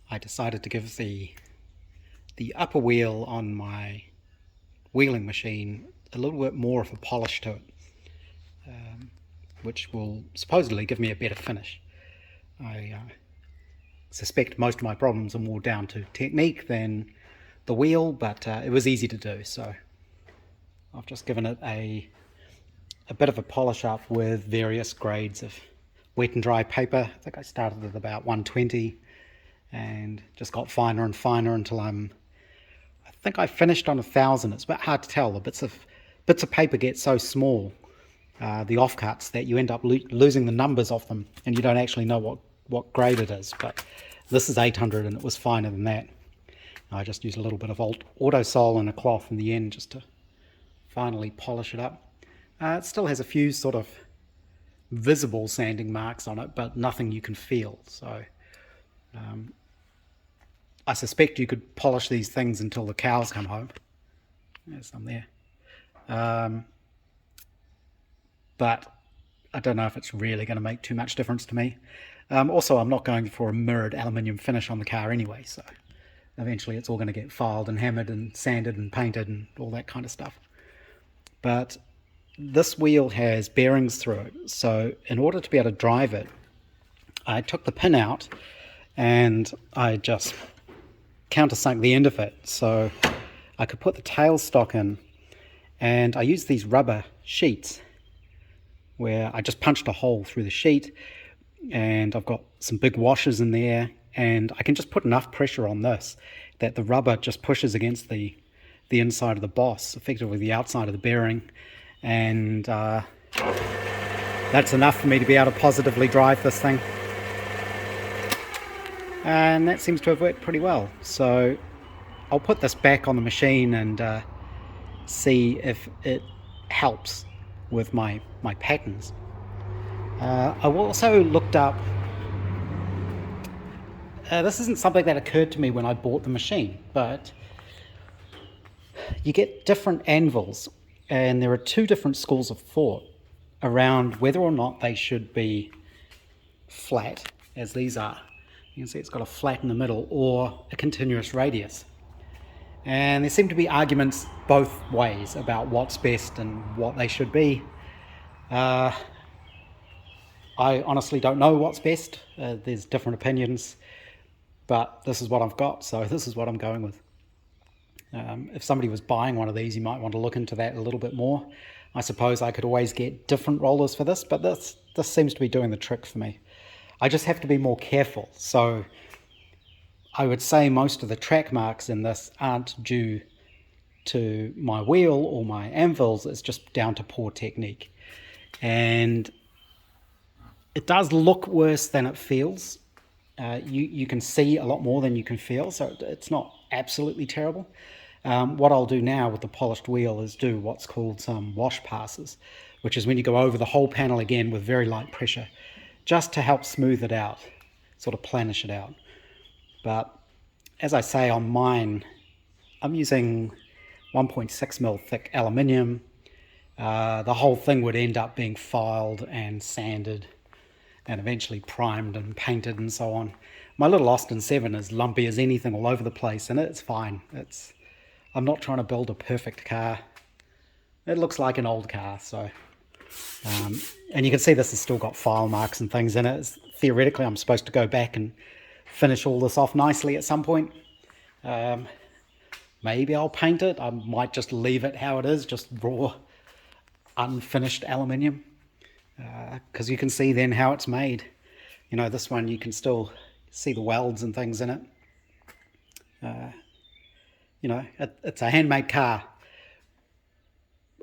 I decided to give the upper wheel on my wheeling machine a little bit more of a polish to it, which will supposedly give me a better finish. I suspect most of my problems are more down to technique than the wheel, but it was easy to do, so I've just given it a bit of a polish up with various grades of wet and dry paper. I think I started at about 120 and just got finer and finer until I think I finished on 1,000. It's a bit hard to tell. The bits of paper get so small, the offcuts, that you end up losing the numbers of them, and you don't actually know what grade it is. But this is 800, and it was finer than that. I just used a little bit of Autosol and a cloth in the end just to finally polish it up. It still has a few sort of visible sanding marks on it, but nothing you can feel. So I suspect you could polish these things until the cows come home. There's some there. But I don't know if it's really going to make too much difference to me. Also, I'm not going for a mirrored aluminium finish on the car anyway, so eventually it's all going to get filed and hammered and sanded and painted and all that kind of stuff. But this wheel has bearings through it, so in order to be able to drive it, I took the pin out and I just countersunk the end of it so I could put the tailstock in, and I used these rubber sheets where I just punched a hole through the sheet, and I've got some big washers in there, and I can just put enough pressure on this that the rubber just pushes against the inside of the boss, effectively the outside of the bearing, and that's enough for me to be able to positively drive this thing. And that seems to have worked pretty well. So I'll put this back on the machine and see if it helps with my patterns. I also looked up, this isn't something that occurred to me when I bought the machine, but you get different anvils, and there are two different schools of thought around whether or not they should be flat, as these are. You can see it's got a flat in the middle, or a continuous radius. And there seem to be arguments both ways about what's best and what they should be. I honestly don't know what's best. There's different opinions, but this is what I've got, so this is what I'm going with. If somebody was buying one of these, you might want to look into that a little bit more. I suppose I could always get different rollers for this, but this seems to be doing the trick for me. I just have to be more careful. So I would say most of the track marks in this aren't due to my wheel or my anvils. It's just down to poor technique. And it does look worse than it feels. You can see a lot more than you can feel, so it's not absolutely terrible. What I'll do now with the polished wheel is do what's called some wash passes, which is when you go over the whole panel again with very light pressure, just to help smooth it out, sort of planish it out. But as I say, on mine, I'm using 1.6mm thick aluminium. The whole thing would end up being filed and sanded and eventually primed and painted and so on. My little Austin 7 is lumpy as anything all over the place, and it's fine. I'm not trying to build a perfect car. It looks like an old car, so... and you can see this has still got file marks and things in it. Theoretically, I'm supposed to go back and finish all this off nicely at some point. Maybe I'll paint it. I might just leave it how it is, just raw, unfinished aluminium. Because you can see then how it's made. You know, this one you can still see the welds and things in it. You know, it's a handmade car,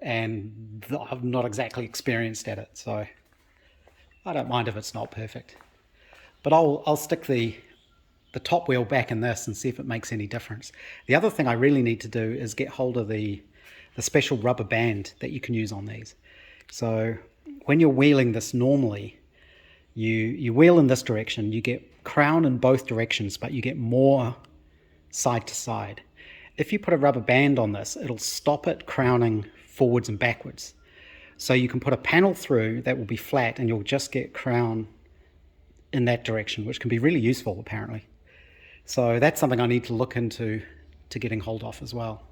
and I'm not exactly experienced at it, so I don't mind if it's not perfect. But I'll stick the top wheel back in this and see if it makes any difference. The other thing I really need to do is get hold of the special rubber band that you can use on these. So when you're wheeling this normally, you wheel in this direction, you get crown in both directions, but you get more side to side. If you put a rubber band on this, it'll stop it crowning forwards and backwards. So you can put a panel through that will be flat, and you'll just get crown in that direction, which can be really useful apparently. So that's something I need to look into to getting hold of as well.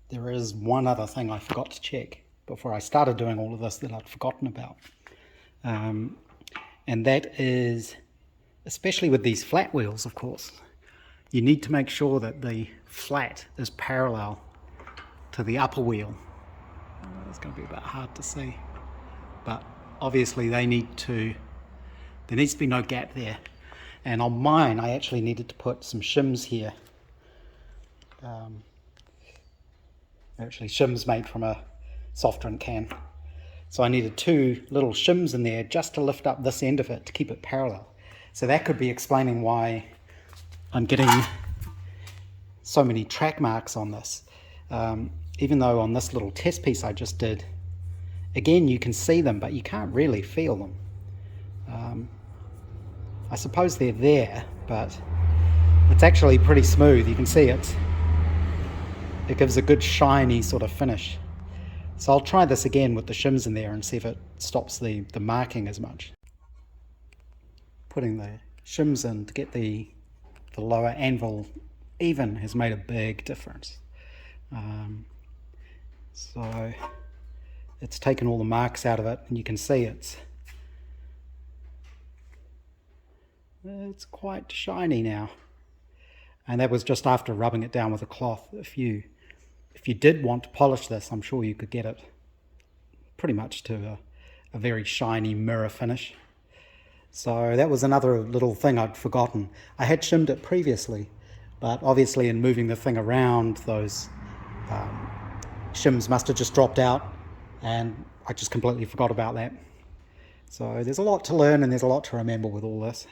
There is one other thing I forgot to check before I started doing all of this that I'd forgotten about. And that is, especially with these flat wheels, of course, you need to make sure that the flat is parallel to the upper wheel. It's going to be a bit hard to see, but obviously there needs to be no gap there. And on mine, I actually needed to put some shims here. Actually, shims made from a soft drink can. So I needed 2 little shims in there just to lift up this end of it to keep it parallel. So that could be explaining why I'm getting so many track marks on this. Even though on this little test piece I just did, again, you can see them, but you can't really feel them. I suppose they're there, but it's actually pretty smooth. You can see it gives a good shiny sort of finish. So I'll try this again with the shims in there and see if it stops the marking as much. Putting the shims in to get the lower anvil even has made a big difference. So it's taken all the marks out of it, and you can see it's quite shiny now. And that was just after rubbing it down with a cloth. If you did want to polish this, I'm sure you could get it pretty much to a very shiny mirror finish. So that was another little thing I'd forgotten. I had shimmed it previously, but obviously in moving the thing around, those shims must have just dropped out, and I just completely forgot about that. So there's a lot to learn and there's a lot to remember with all this.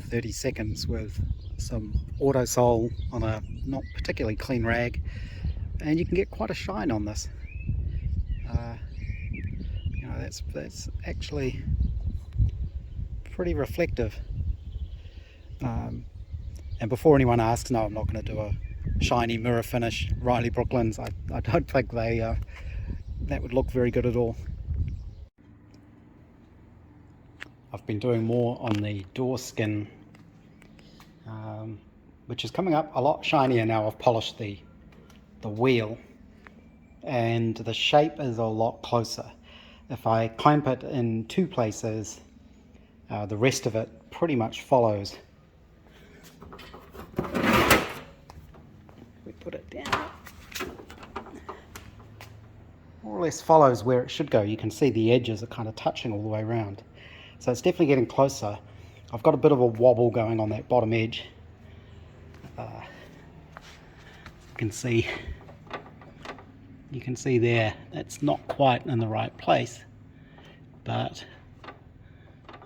30 seconds with some autosol on a not particularly clean rag, and you can get quite a shine on this. You know, that's actually pretty reflective. And before anyone asks, no, I'm not going to do a shiny mirror finish Riley Brooklands. I don't think that would look very good at all. I've been doing more on the door skin, which is coming up a lot shinier now I've polished the wheel, and the shape is a lot closer. If I clamp it in 2 places, the rest of it pretty much follows. We put it down, more or less follows where it should go. You can see the edges are kind of touching all the way around. So it's definitely getting closer. I've got a bit of a wobble going on that bottom edge. You can see there, that's not quite in the right place, but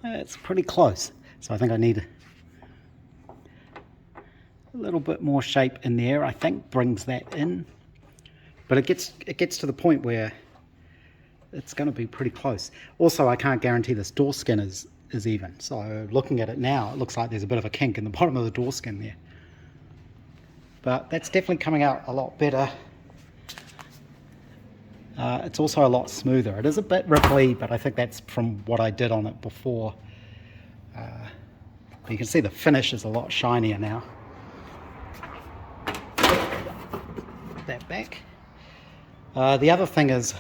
it's pretty close. So I think I need a little bit more shape in there. I think brings that in, but it gets to the point where it's going to be pretty close. Also, I can't guarantee this door skin is even. So looking at it now, it looks like there's a bit of a kink in the bottom of the door skin there. But that's definitely coming out a lot better. It's also a lot smoother. It is a bit ripply, but I think that's from what I did on it before. You can see the finish is a lot shinier now. Put that back. The other thing is,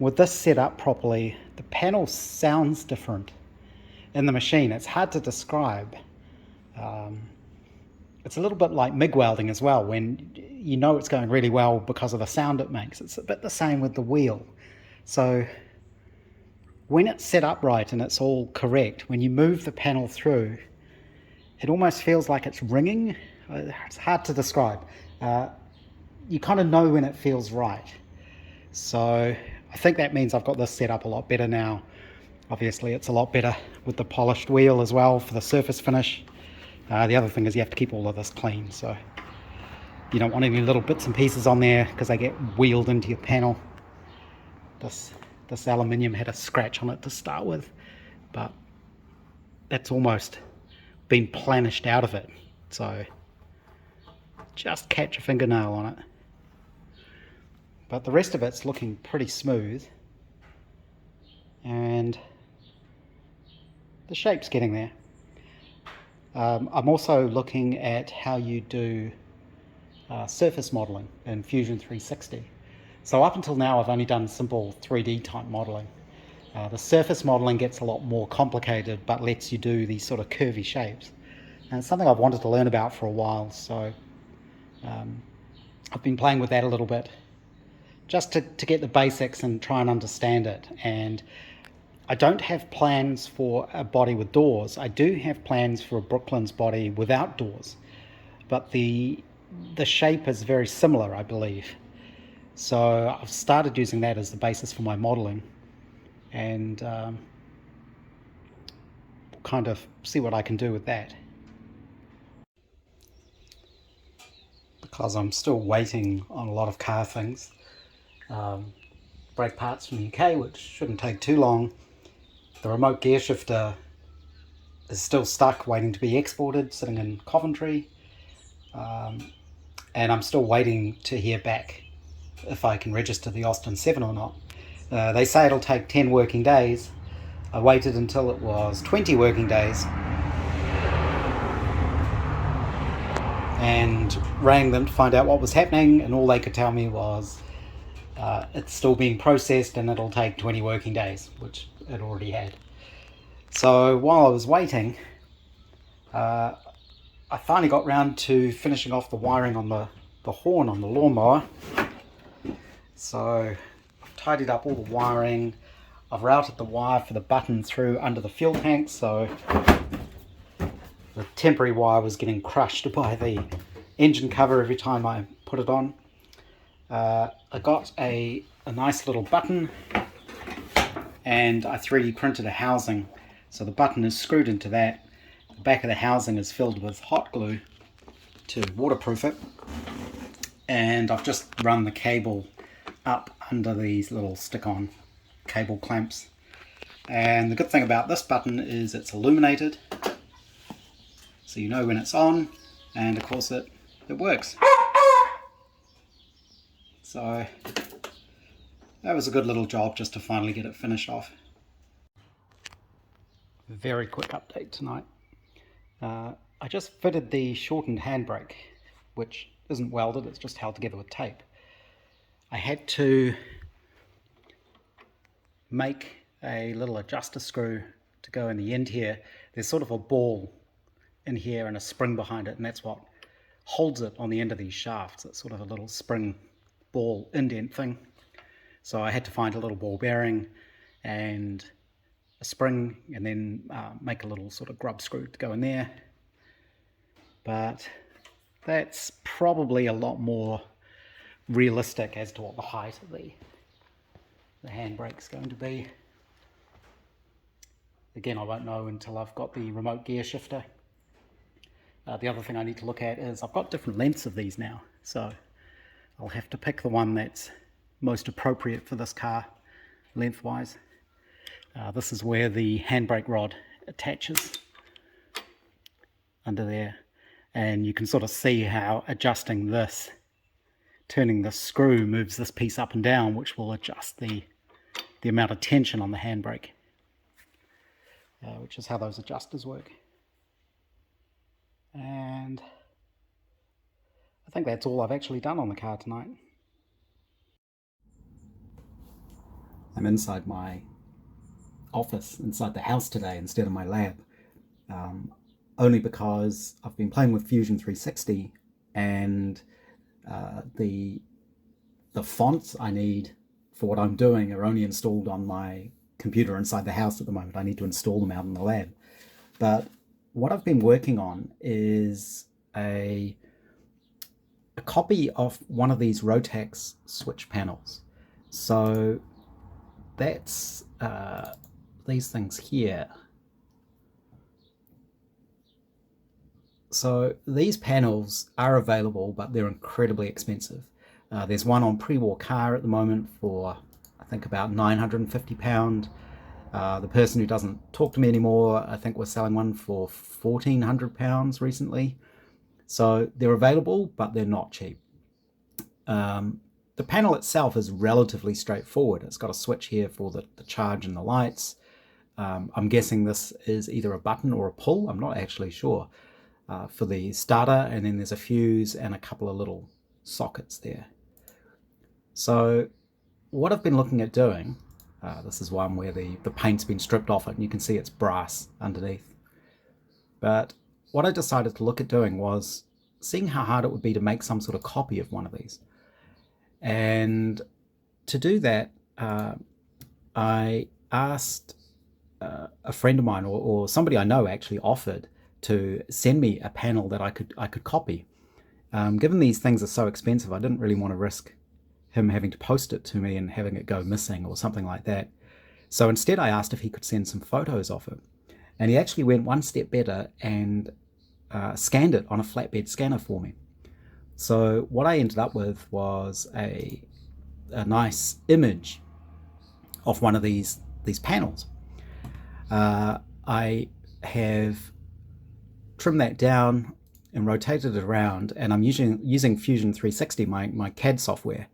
with this set up properly, the panel sounds different in the machine. It's hard to describe. It's a little bit like MIG welding as well, when you know it's going really well because of the sound it makes. It's a bit the same with the wheel. So when it's set up right and it's all correct, when you move the panel through, it almost feels like it's ringing. It's hard to describe. You kind of know when it feels right. So I think that means I've got this set up a lot better now. Obviously it's a lot better with the polished wheel as well for the surface finish. The other thing is you have to keep all of this clean, so you don't want any little bits and pieces on there because they get wheeled into your panel. This aluminium had a scratch on it to start with, but that's almost been planished out of it, so just catch a fingernail on it. But the rest of it's looking pretty smooth, and the shape's getting there. I'm also looking at how you do surface modeling in Fusion 360. So up until now I've only done simple 3D type modeling. The surface modeling gets a lot more complicated but lets you do these sort of curvy shapes. And it's something I've wanted to learn about for a while, so I've been playing with that a little bit just to get the basics and try and understand it. And I don't have plans for a body with doors. I do have plans for a Brooklyn's body without doors, but the shape is very similar, I believe. So I've started using that as the basis for my modeling, and kind of see what I can do with that. Because I'm still waiting on a lot of car things. Brake parts from the UK, which shouldn't take too long. The remote gear shifter is still stuck, waiting to be exported, sitting in Coventry. And I'm still waiting to hear back if I can register the Austin 7 or not. They say it'll take 10 working days. I waited until it was 20 working days and rang them to find out what was happening, and all they could tell me was it's still being processed and it'll take 20 working days, which it already had. So while I was waiting, I finally got round to finishing off the wiring on the horn on the lawnmower. So I've tidied up all the wiring. I've routed the wire for the button through under the fuel tank, so the temporary wire was getting crushed by the engine cover every time I put it on. I got a nice little button, and I 3D printed a housing. So the button is screwed into that. The back of the housing is filled with hot glue to waterproof it. And I've just run the cable up under these little stick-on cable clamps. And the good thing about this button is it's illuminated, so you know when it's on, and of course it works. So that was a good little job just to finally get it finished off. Very quick update tonight. I just fitted the shortened handbrake, which isn't welded, it's just held together with tape. I had to make a little adjuster screw to go in the end here. There's sort of a ball in here and a spring behind it, and that's what holds it on the end of these shafts. It's sort of a little spring ball indent thing. So I had to find a little ball bearing and a spring, and then make a little sort of grub screw to go in there. But that's probably a lot more realistic as to what the height of the handbrake's going to be. Again, I won't know until I've got the remote gear shifter. The other thing I need to look at is I've got different lengths of these now, so I'll have to pick the one that's most appropriate for this car lengthwise. This is where the handbrake rod attaches under there, and you can sort of see how adjusting this, turning the screw, moves this piece up and down, which will adjust the amount of tension on the handbrake, which is how those adjusters work. And I think that's all I've actually done on the car tonight. I'm inside my office, inside the house today instead of my lab, only because I've been playing with Fusion 360, and the fonts I need for what I'm doing are only installed on my computer inside the house at the moment. I need to install them out in the lab. But what I've been working on is a copy of one of these Rotax switch panels. So that's these things here. So these panels are available, but they're incredibly expensive. There's one on Pre-War Car at the moment for, I think, about £950. The person who doesn't talk to me anymore, I think, was selling one for £1,400 recently. So they're available, but they're not cheap. The panel itself is relatively straightforward. It's got a switch here for the charge and the lights. I'm guessing this is either a button or a pull, I'm not actually sure, for the starter, and then there's a fuse and a couple of little sockets there. So what I've been looking at doing, this is one where the paint's been stripped off it and you can see it's brass underneath. But what I decided to look at doing was seeing how hard it would be to make some sort of copy of one of these. And to do that, I asked a friend of mine, or somebody I know actually offered to send me a panel that I could copy. Given these things are so expensive, I didn't really want to risk him having to post it to me and having it go missing or something like that. So instead I asked if he could send some photos of it. And he actually went one step better and scanned it on a flatbed scanner for me. So what I ended up with was a nice image of one of these panels. I have trimmed that down and rotated it around, and I'm using Fusion 360, my CAD software.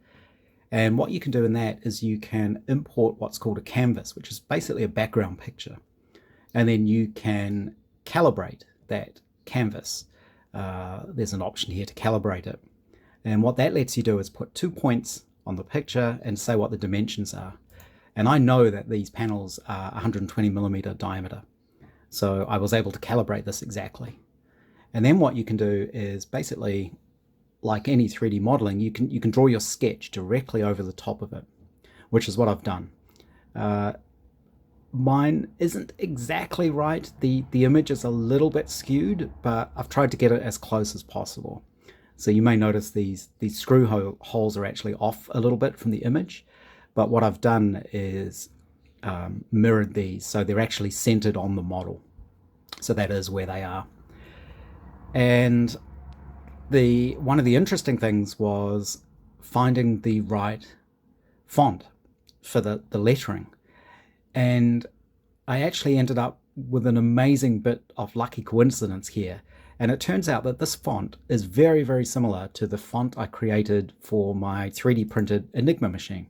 And what you can do in that is you can import what's called a canvas, which is basically a background picture. And then you can calibrate that canvas. There's an option here to calibrate it. And what that lets you do is put 2 points on the picture and say what the dimensions are. And I know that these panels are 120 millimeter diameter. So I was able to calibrate this exactly. And then what you can do is basically, like any 3D modeling, you can draw your sketch directly over the top of it, which is what I've done. Mine isn't exactly right. The image is a little bit skewed, but I've tried to get it as close as possible. So you may notice these screw holes are actually off a little bit from the image, but what I've done is mirrored these, so they're actually centered on the model. So that is where they are. And one of the interesting things was finding the right font for the lettering. And I actually ended up with an amazing bit of lucky coincidence here. And it turns out that this font is very, very similar to the font I created for my 3D printed Enigma machine.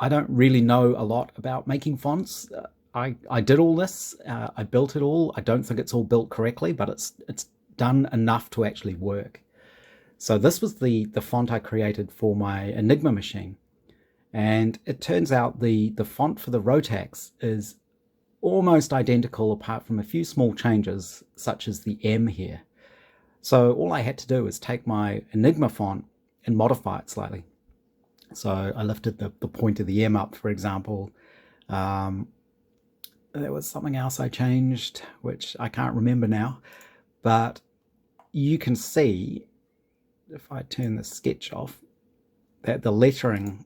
I don't really know a lot about making fonts. I did all this, I built it all. I don't think it's all built correctly, but it's done enough to actually work. So this was the font I created for my Enigma machine. And it turns out the font for the Rotax is almost identical apart from a few small changes, such as the M here. So all I had to do was take my Enigma font and modify it slightly. So I lifted the point of the M up, for example. There was something else I changed, which I can't remember now. But you can see, if I turn the sketch off, that the lettering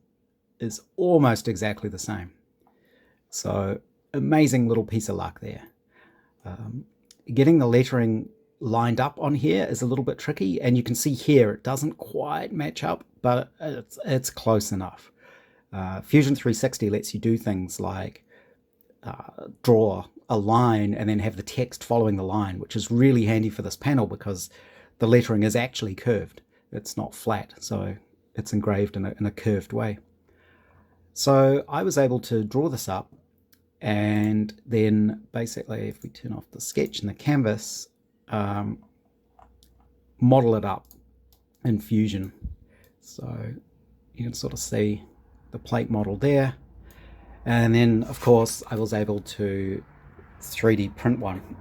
is almost exactly the same. So amazing little piece of luck there. Getting the lettering lined up on here is a little bit tricky, and you can see here it doesn't quite match up, but it's close enough. Fusion 360 lets you do things like draw a line and then have the text following the line, which is really handy for this panel because the lettering is actually curved. It's not flat, so it's engraved in a curved way. So I was able to draw this up, and then basically, if we turn off the sketch and the canvas, model it up in Fusion. So you can sort of see the plate model there. And then, of course, I was able to 3D print one.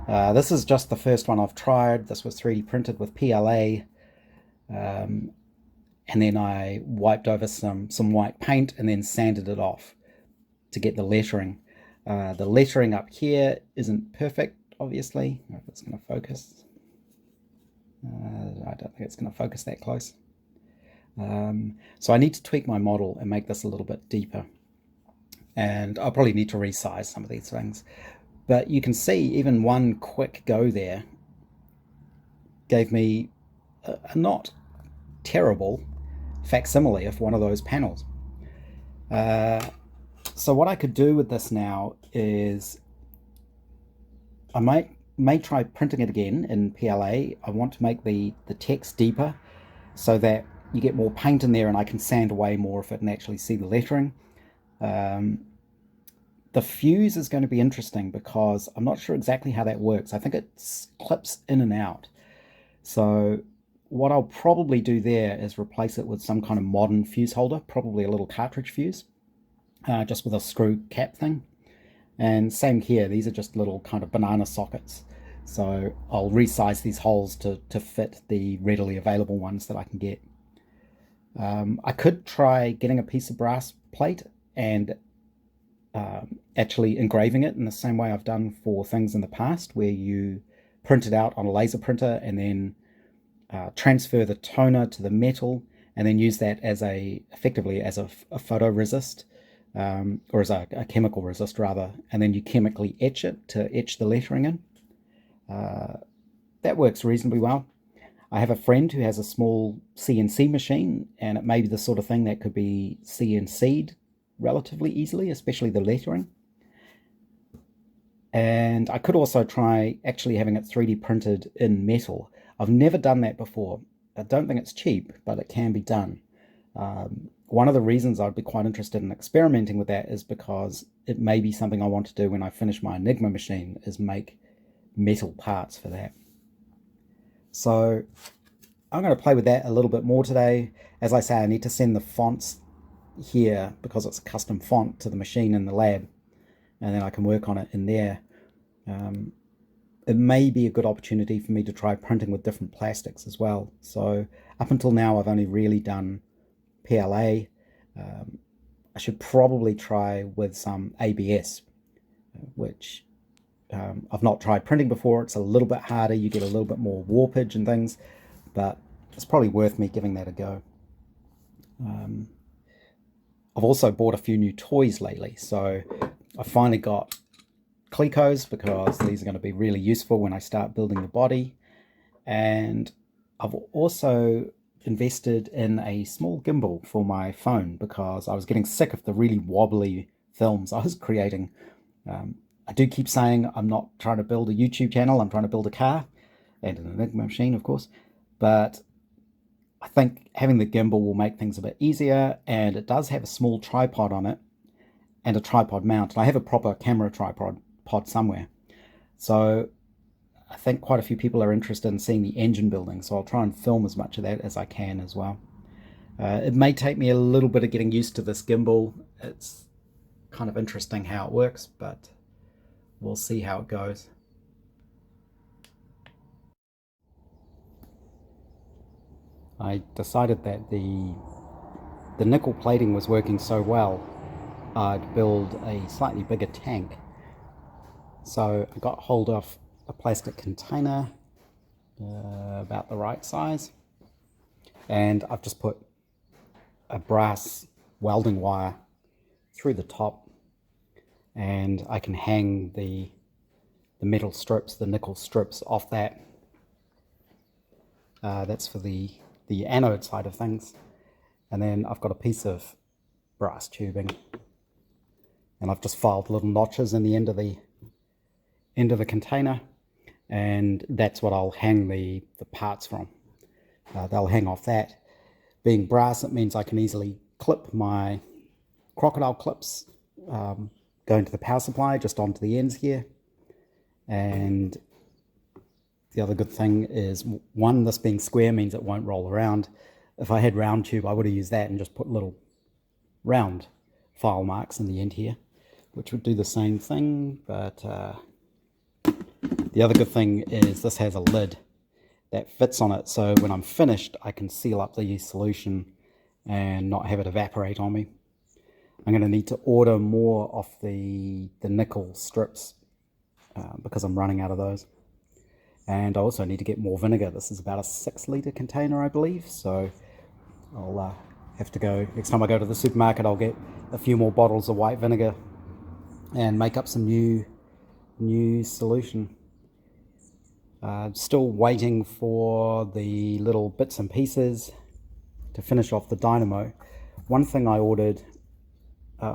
This is just the first one I've tried. This was 3D printed with PLA. And then I wiped over some white paint and then sanded it off to get the lettering. The lettering up here isn't perfect, obviously. I don't know if it's going to focus. I don't think it's going to focus that close. So I need to tweak my model and make this a little bit deeper. And I'll probably need to resize some of these things. But you can see even one quick go there gave me a not terrible facsimile of one of those panels. So what I could do with this now is I may try printing it again in PLA. I want to make the text deeper so that you get more paint in there and I can sand away more of it and actually see the lettering. The fuse is going to be interesting because I'm not sure exactly how that works. I think it clips in and out. So what I'll probably do there is replace it with some kind of modern fuse holder, probably a little cartridge fuse, just with a screw cap thing. And same here, these are just little kind of banana sockets. So I'll resize these holes to fit the readily available ones that I can get. I could try getting a piece of brass plate and actually engraving it in the same way I've done for things in the past, where you print it out on a laser printer and then transfer the toner to the metal and then use that as effectively as a photoresist, or as a chemical resist rather, and then you chemically etch it to etch the lettering in. That works reasonably well. I have a friend who has a small CNC machine, and it may be the sort of thing that could be CNC'd relatively easily, especially the lettering. And I could also try actually having it 3D printed in metal. I've never done that before. I don't think it's cheap, but it can be done. One of the reasons I'd be quite interested in experimenting with that is because it may be something I want to do when I finish my Enigma machine, is make metal parts for that. So I'm going to play with that a little bit more today. As I say, I need to send the fonts here because it's a custom font to the machine in the lab, and then I can work on it in there. It may be a good opportunity for me to try printing with different plastics as well. So up until now I've only really done PLA. I should probably try with some ABS, which I've not tried printing before. It's a little bit harder, you get a little bit more warpage and things, but it's probably worth me giving that a go. I've also bought a few new toys lately, so I finally got Clecos because these are going to be really useful when I start building the body. And I've also invested in a small gimbal for my phone because I was getting sick of the really wobbly films I was creating. I do keep saying I'm not trying to build a YouTube channel, I'm trying to build a car and an Enigma machine, of course, but I think having the gimbal will make things a bit easier, and it does have a small tripod on it and a tripod mount, and I have a proper camera tripod somewhere. So I think quite a few people are interested in seeing the engine building, so I'll try and film as much of that as I can as well. It may take me a little bit of getting used to this gimbal. It's kind of interesting how it works, but we'll see how it goes. I decided that the nickel plating was working so well, I'd build a slightly bigger tank. So I got hold of a plastic container about the right size, and I've just put a brass welding wire through the top, and I can hang the metal strips, the nickel strips off that. That's for the anode side of things. And then I've got a piece of brass tubing, and I've just filed little notches in the end of the container, and that's what I'll hang the parts from. They'll hang off that. Being brass, it means I can easily clip my crocodile clips going to the power supply just onto the ends here. And the other good thing is, one, this being square means it won't roll around. If I had round tube, I would have used that and just put little round file marks in the end here, which would do the same thing. But the other good thing is this has a lid that fits on it, so when I'm finished I can seal up the solution and not have it evaporate on me. I'm going to need to order more of the nickel strips because I'm running out of those. And I also need to get more vinegar. This is about a 6-litre container, I believe, so I'll have to go, next time I go to the supermarket, I'll get a few more bottles of white vinegar and make up some new solution. Still waiting for the little bits and pieces to finish off the dynamo. One thing I ordered,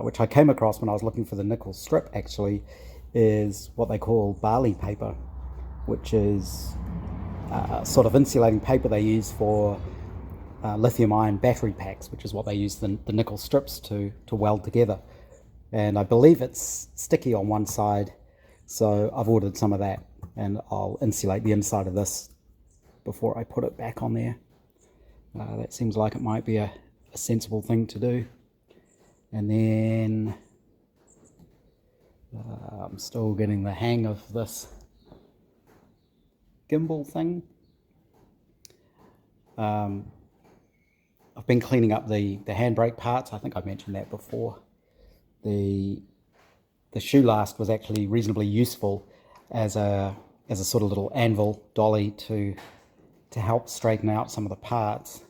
which I came across when I was looking for the nickel strip actually, is what they call barley paper, which is sort of insulating paper they use for lithium ion battery packs, which is what they use the nickel strips to weld together. and I believe it's sticky on one side, so I've ordered some of that, and I'll insulate the inside of this before I put it back on there. That seems like it might be a sensible thing to do. And then I'm still getting the hang of this gimbal thing. I've been cleaning up the handbrake parts. I think I mentioned that before. The shoe last was actually reasonably useful as a sort of little anvil dolly to help straighten out some of the parts.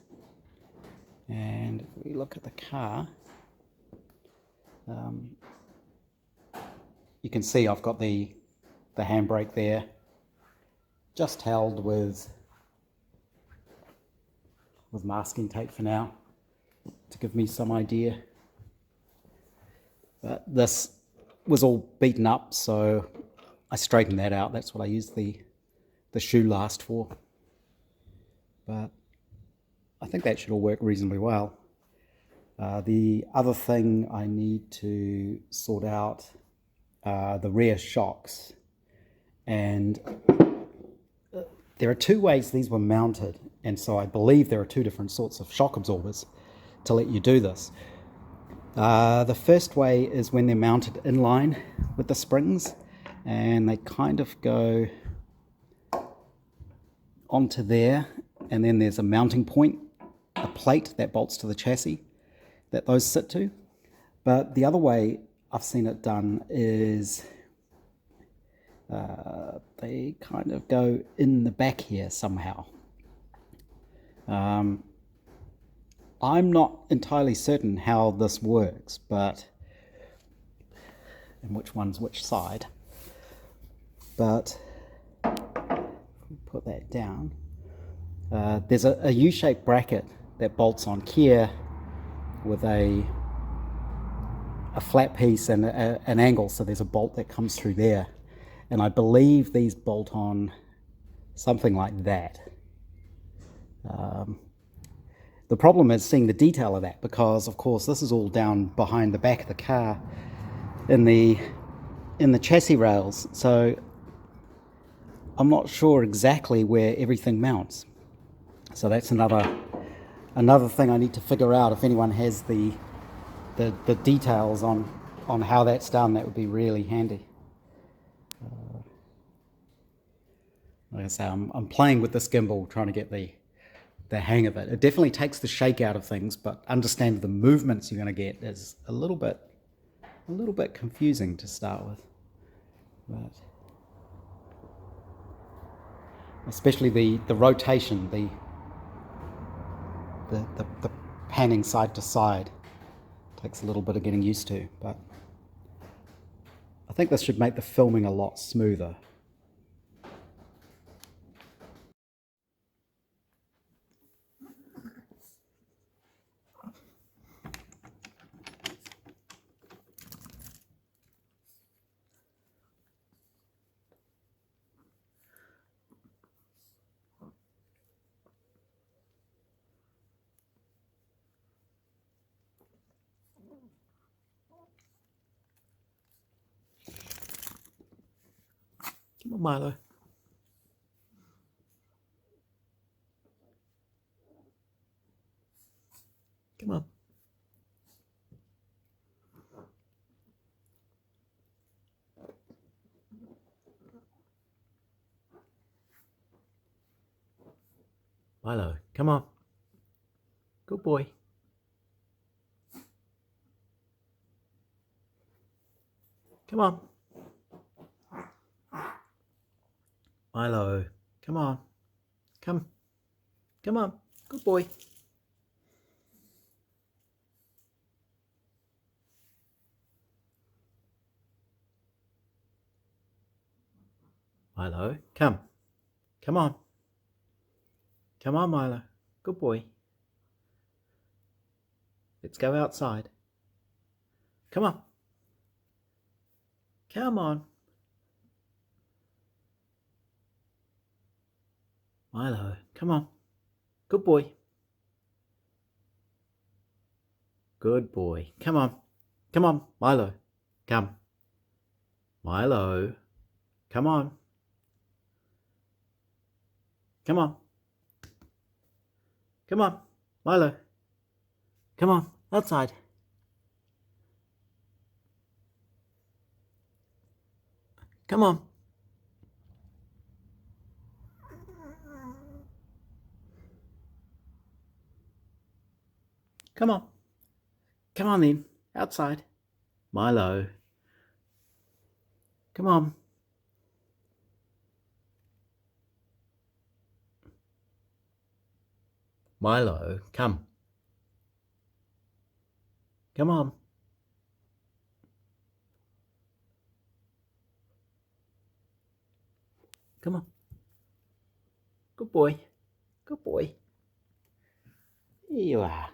And if we look at the car, you can see I've got the handbrake there, just held with masking tape for now to give me some idea. But this was all beaten up, so I straightened that out. That's what I used the shoe last for. But I think that should all work reasonably well. The other thing I need to sort out are the rear shocks. And there are two ways these were mounted, and so I believe there are two different sorts of shock absorbers to let you do this. The first way is when they're mounted in line with the springs, and they kind of go onto there, and then there's a mounting point, a plate that bolts to the chassis that those sit to. But the other way I've seen it done is they kind of go in the back here somehow. I'm not entirely certain how this works, but and which one's which side. But put that down. There's a U-shaped bracket that bolts on here with a flat piece and an angle, so there's a bolt that comes through there, and I believe these bolt on something like that. The problem is seeing the detail of that, because of course this is all down behind the back of the car in the chassis rails, so I'm not sure exactly where everything mounts. So that's another thing I need to figure out. If anyone has the details on how that's done, that would be really handy. Like I say, I'm playing with this gimbal, trying to get the hang of it. It definitely takes the shake out of things, but understanding the movements you're going to get is a little bit confusing to start with. But especially the rotation, the panning side to side takes a little bit of getting used to, but I think this should make the filming a lot smoother. Come on, Milo. Come on. Milo, come on. Good boy. Come on. Milo, come on. Come. Come on. Good boy. Milo, come. Come on. Come on, Milo. Good boy. Let's go outside. Come on. Come on. Milo, come on. Good boy. Good boy. Come on. Come on, Milo. Come. Milo. Come on. Come on. Come on. Milo. Come on. Outside. Come on. Come on. Come on then. Outside. Milo. Come on. Milo, come. Come on. Come on. Good boy. Good boy. Here you are.